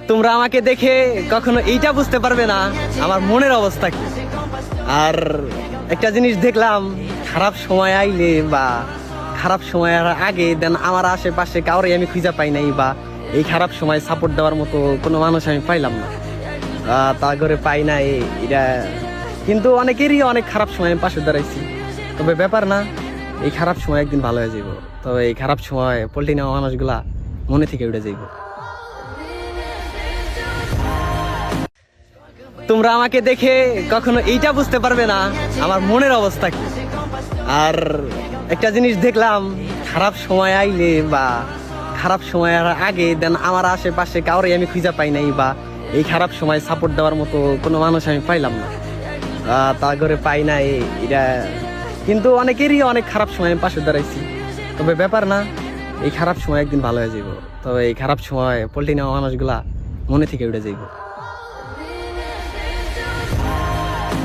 তোমরা আমাকে দেখে কখনো এইটা বুঝতে পারবে না আমার মনের অবস্থা কি। আর একটা জিনিস দেখলাম, খারাপ সময় আইলে বা খারাপ সময়ের আগে দেন আমার আশেপাশে কাউরে আমি খুঁজে পাই নাই, বা এই খারাপ সময় সাপোর্ট দেওয়ার মতো কোনো মানুষ আমি পাইলাম না, তা করে পাই নাই এটা। কিন্তু অনেকেরই অনেক খারাপ সময় আমি পাশে দাঁড়াইছি। তবে ব্যাপার না, এই খারাপ সময় একদিন ভালো হয়ে যাইব। তবে এই খারাপ সময় পোল্ট্রি নেওয়া মানুষগুলা মনে থেকে উঠে যাইব। তোমরা আমাকে দেখে কখনো এইটা বুঝতে পারবে না আমার মনের অবস্থা কি। আর একটা জিনিস দেখলাম, খারাপ সময় আইলে বা খারাপ সময়ের আগে দেন আমার আশেপাশে কাউরে আমি খুঁজে পাই নাই, বা এই খারাপ সময় সাপোর্ট দেওয়ার মতো কোনো মানুষ আমি পাইলাম না, তা করে পাই নাই এটা। কিন্তু অনেকেরই অনেক খারাপ সময় আমি পাশে দাঁড়াইছি। তবে ব্যাপার না, এই খারাপ সময় একদিন ভালো হয়ে যাইব। তবে এই খারাপ সময় পোল্ট্রি নেওয়া মানুষগুলা মনে থেকে উঠে যাইব।